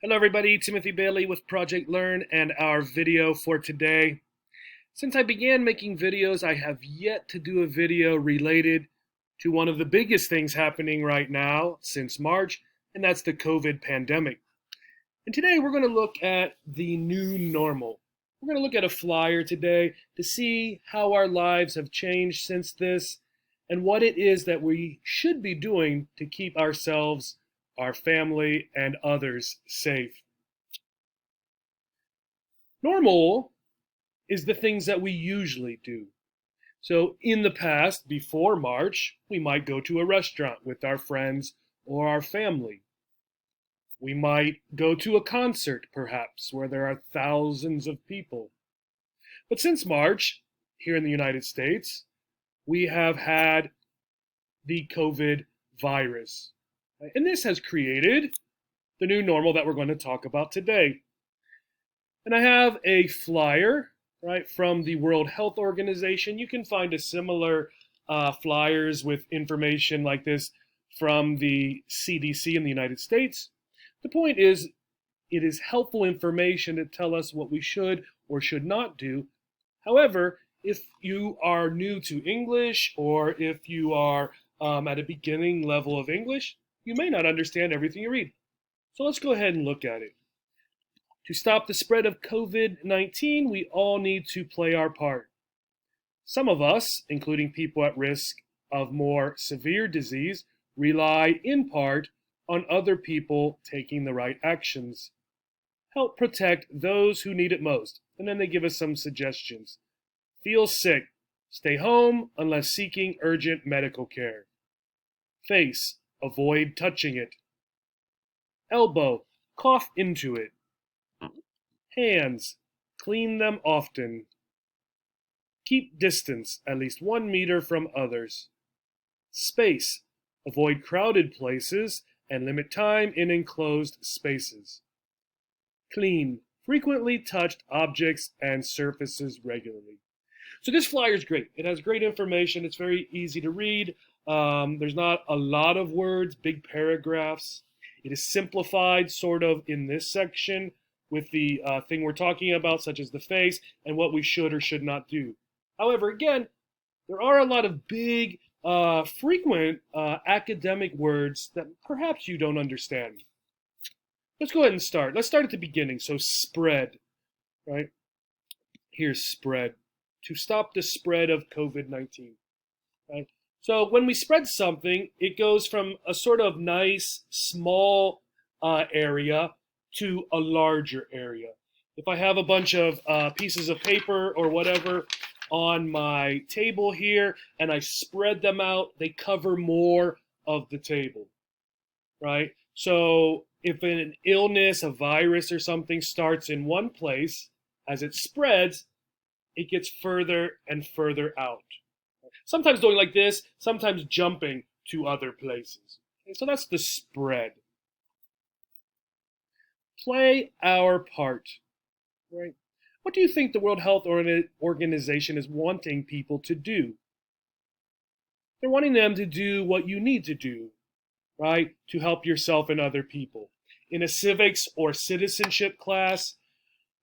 Hello everybody, Timothy Bailey with Project Learn and our video for today. Since I began making videos, I have yet to do a video related to one of the biggest things happening right now since March, and that's the COVID pandemic. And today we're going to look at the new normal. We're going to look at a flyer today to see how our lives have changed since this and what it is that we should be doing to keep ourselves, our family, and others safe. Normal is the things that we usually do. So in the past, before March, we might go to a restaurant with our friends or our family. We might go to a concert, perhaps, where there are thousands of people. But since March, here in the United States, we have had the COVID virus. And this has created the new normal that we're going to talk about today. And I have a flyer, right, from the World Health Organization. You can find a similar flyers with information like this from the CDC in the United States. The point is, it is helpful information to tell us what we should or should not do. However, if you are new to English or if you are at a beginning level of English, you may not understand everything you read. So let's go ahead and look at it. To stop the spread of COVID-19, we all need to play our part. Some of us, including people at risk of more severe disease, rely in part on other people taking the right actions. Help protect those who need it most. And then they give us some suggestions. Feel sick. Stay home unless seeking urgent medical care. Face. Avoid touching it. Elbow. Cough into it. Hands. Clean them often. Keep distance, at least 1 meter from others. Space. Avoid crowded places and limit time in enclosed spaces. Clean. Frequently touched objects and surfaces regularly. So this flyer is great. It has great information. It's very easy to read. There's not a lot of words, big paragraphs. It is simplified sort of in this section with the thing we're talking about, such as the face and what we should or should not do. However, again, there are a lot of big, frequent academic words that perhaps you don't understand. Let's go ahead and start. Let's start at the beginning. So spread, right? Here's spread. To stop the spread of COVID-19, right? So when we spread something, it goes from a sort of nice, small area to a larger area. If I have a bunch of pieces of paper or whatever on my table here and I spread them out, they cover more of the table, right? So if an illness, a virus or something starts in one place, as it spreads, it gets further and further out. Sometimes going like this, sometimes jumping to other places. Okay, so that's the spread. Play our part, right? What do you think the World Health Organization is wanting people to do? They're wanting them to do what you need to do, right? To help yourself and other people. In a civics or citizenship class,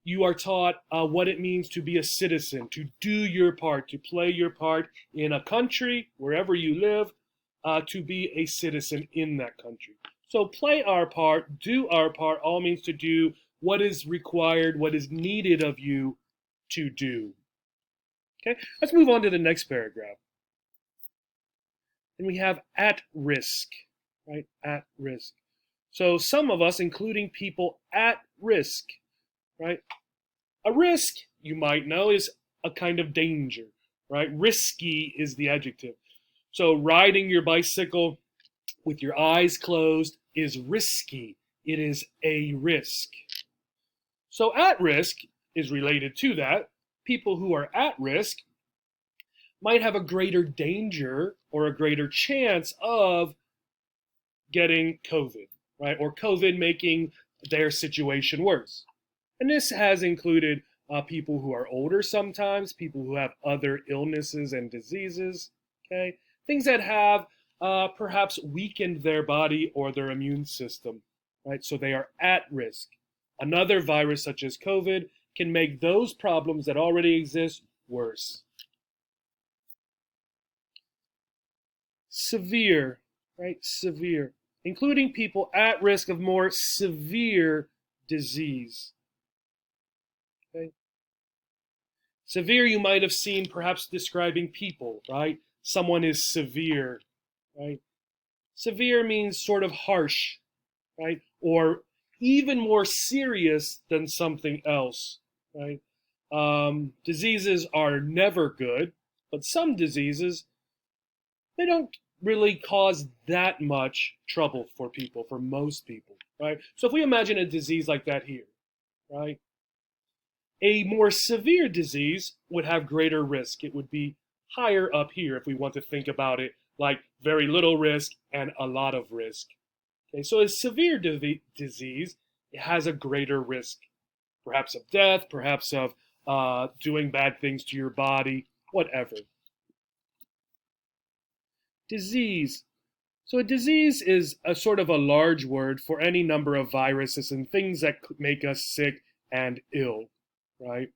you are taught what it means to be a citizen, to do your part, to play your part in a country, wherever you live, to be a citizen in that country. So play our part, do our part, all means to do what is required, what is needed of you to do. Okay, let's move on to the next paragraph. And we have at risk, right? At risk. So some of us, including people at risk, right? A risk, you might know, is a kind of danger, right? Risky is the adjective. So riding your bicycle with your eyes closed is risky. It is a risk. So at risk is related to that. People who are at risk might have a greater danger or a greater chance of getting COVID, right? Or COVID making their situation worse. And this has included people who are older sometimes, people who have other illnesses and diseases, okay? Things that have perhaps weakened their body or their immune system, right? So they are at risk. Another virus such as COVID can make those problems that already exist worse. Severe, right? Severe, including people at risk of more severe disease. Okay? Severe, you might have seen perhaps describing people, right? Someone is severe, right? Severe means sort of harsh, right? Or even more serious than something else, right? Diseases are never good, but some diseases, they don't really cause that much trouble for people, for most people, right? So if we imagine a disease like that here, right? A more severe disease would have greater risk. It would be higher up here if we want to think about it like very little risk and a lot of risk. Okay, so a severe disease, it has a greater risk, perhaps of death, perhaps of doing bad things to your body, whatever. Disease. So a disease is a sort of a large word for any number of viruses and things that make us sick and ill, right?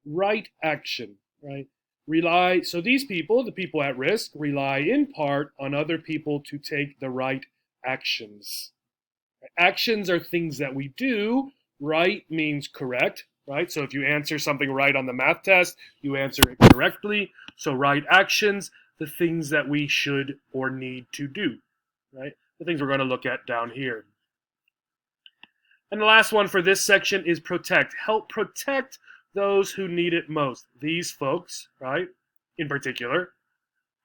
Right action, right? So these people, the people at risk, rely in part on other people to take the right actions. Actions are things that we do. Right means correct, right? So if you answer something right on the math test, you answer it correctly. So right actions, the things that we should or need to do, right? The things we're going to look at down here. And the last one for this section is protect. Help protect those who need it most. These folks, right, in particular.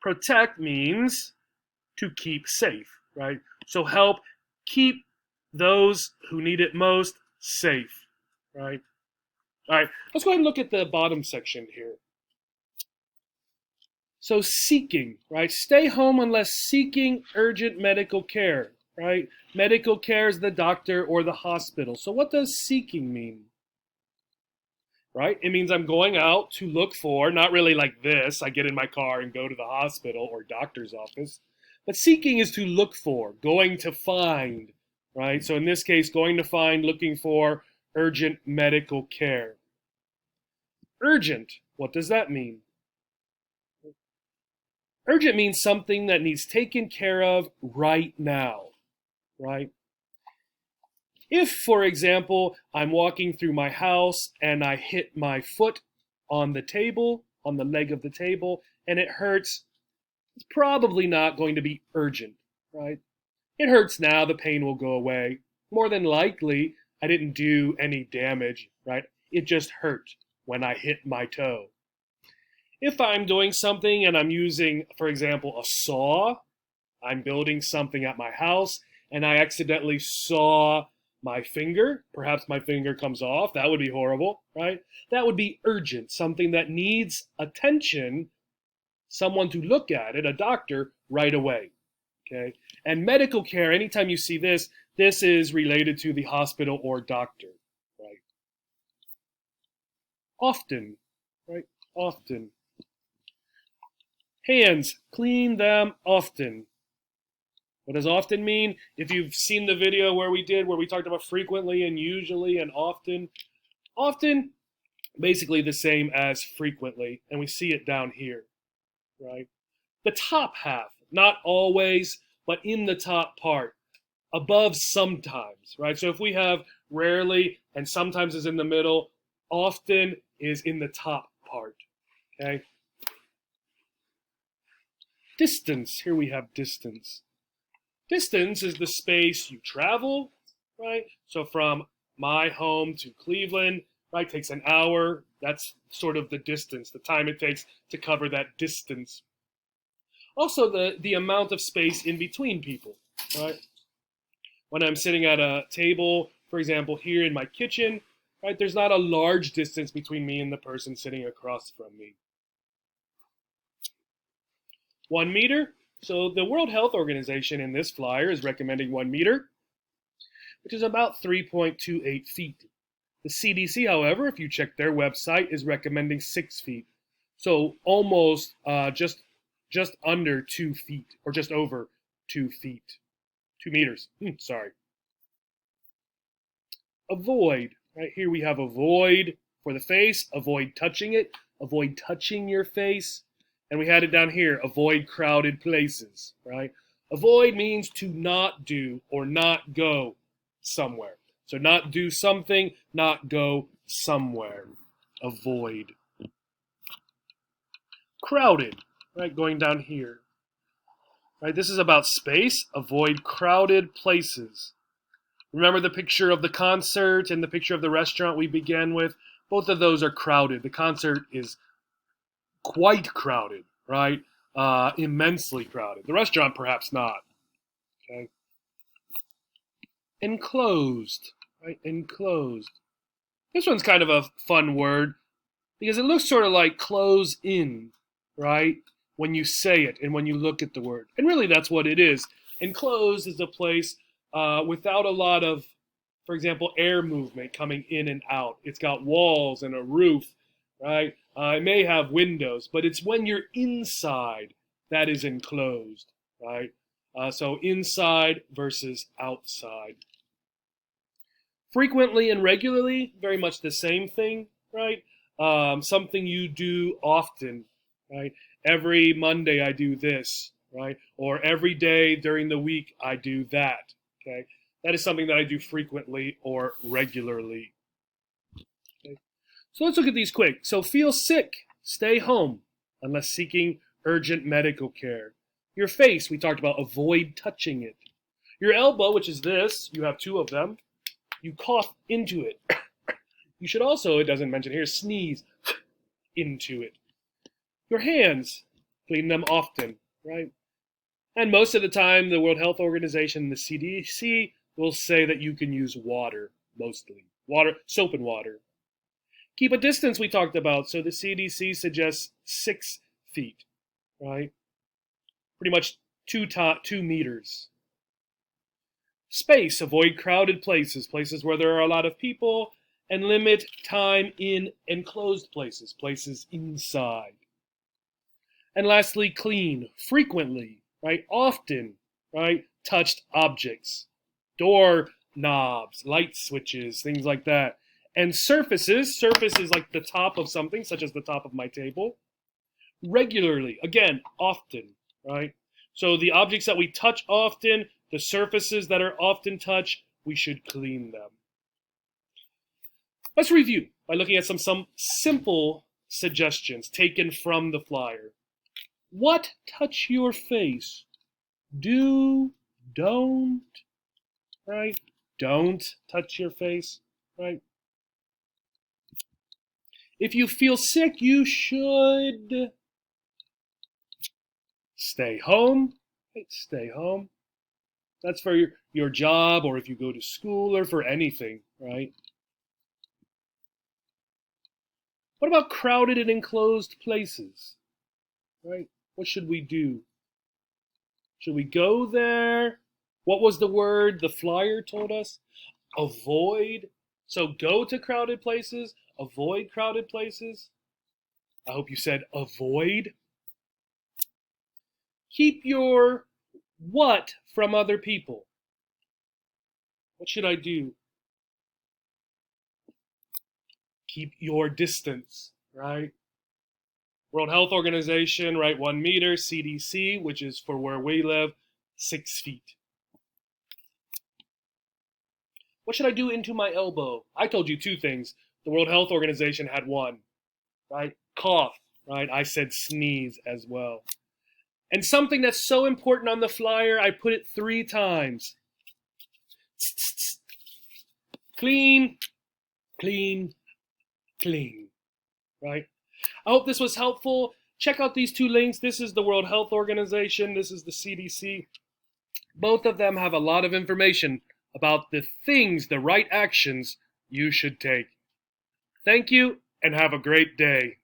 Protect means to keep safe, right? So help keep those who need it most safe, right? All right, let's go ahead and look at the bottom section here. So seeking, right? Stay home unless seeking urgent medical care, right? Medical care is the doctor or the hospital. So what does seeking mean? Right? It means I'm going out to look for, not really like this, I get in my car and go to the hospital or doctor's office, but seeking is to look for, going to find, right? So in this case, going to find, looking for urgent medical care. Urgent, what does that mean? Urgent means something that needs taken care of right now, right? If, for example, I'm walking through my house and I hit my foot on the table, on the leg of the table, and it hurts, it's probably not going to be urgent, right? It hurts now, the pain will go away. More than likely, I didn't do any damage, right? It just hurt when I hit my toe. If I'm doing something and I'm using, for example, a saw, I'm building something at my house, and I accidentally saw my finger, perhaps my finger comes off, that would be horrible, right? That would be urgent, something that needs attention, someone to look at it, a doctor, right away, okay? And medical care, anytime you see this, this is related to the hospital or doctor, right? Often, right? Often. Hands, clean them often. What does often mean? If you've seen the video where we talked about frequently and usually and often, often basically the same as frequently, and we see it down here, right? The top half, not always, but in the top part, above sometimes, right? So if we have rarely and sometimes is in the middle, often is in the top part, okay? Distance, here we have distance. Distance is the space you travel, right? So from my home to Cleveland, right, takes an hour. That's sort of the distance, the time it takes to cover that distance. Also, the amount of space in between people, right? When I'm sitting at a table, for example, here in my kitchen, right, there's not a large distance between me and the person sitting across from me. 1 meter. So the World Health Organization in this flyer is recommending 1 meter, which is about 3.28 feet. The CDC, however, if you check their website, is recommending 6 feet. So almost just under 2 feet, or just over 2 feet. 2 meters. Sorry. Avoid. Right here we have avoid for the face. Avoid touching it. Avoid touching your face. And we had it down here. Avoid crowded places. Right. Avoid means to not do or not go somewhere. So not do something, not go somewhere. Avoid. Crowded. Right. Going down here. Right. This is about space. Avoid crowded places. Remember the picture of the concert and the picture of the restaurant we began with? Both of those are crowded. The concert is quite crowded, right? Immensely crowded. The restaurant, perhaps not. Okay. Enclosed, right? Enclosed. This one's kind of a fun word because it looks sort of like close in, right? When you say it and when you look at the word. And really that's what it is. Enclosed is a place without a lot of, for example, air movement coming in and out. It's got walls and a roof, right? It may have windows, but it's when you're inside that is enclosed, right? So inside versus outside. Frequently and regularly, very much the same thing, right? Something you do often, right? Every Monday I do this, right? Or every day during the week I do that. Okay, that is something that I do frequently or regularly. Okay. So let's look at these quick. So feel sick, stay home unless seeking urgent medical care. Your face, we talked about, avoid touching it. Your elbow, which is this, you have 2 of them, you cough into it. You should also, it doesn't mention here, sneeze into it. Your hands, clean them often, right? And most of the time, the World Health Organization, the CDC, will say that you can use water, mostly. Water, soap and water. Keep a distance we talked about. So the CDC suggests 6 feet, right? Pretty much 2 meters. Space, avoid crowded places, places where there are a lot of people, and limit time in enclosed places, places inside. And lastly, clean, frequently. Right, often, right, touched objects, door knobs, light switches, things like that. And surfaces, surface is like the top of something, such as the top of my table. Regularly, again, often, right? So the objects that we touch often, the surfaces that are often touched, we should clean them. Let's review by looking at some simple suggestions taken from the flyer. What touch your face? Do, don't, right? Don't touch your face, right? If you feel sick, you should stay home, right? Stay home. That's for your job or if you go to school or for anything, right? What about crowded and enclosed places, right? What should we do? Should we go there? What was the word the flyer told us? Avoid. So go to crowded places, avoid crowded places. I hope you said avoid. Keep your what from other people? What should I do? Keep your distance, right? World Health Organization, right, 1 meter. CDC, which is for where we live, 6 feet. What should I do into my elbow? I told you 2 things. The World Health Organization had 1, right? Cough, right? I said sneeze as well. And something that's so important on the flyer, I put it 3 times. Clean, clean, clean, right? I hope this was helpful. Check out these 2 links. This is the World Health Organization. This is the CDC. Both of them have a lot of information about the things, the right actions you should take. Thank you, and have a great day.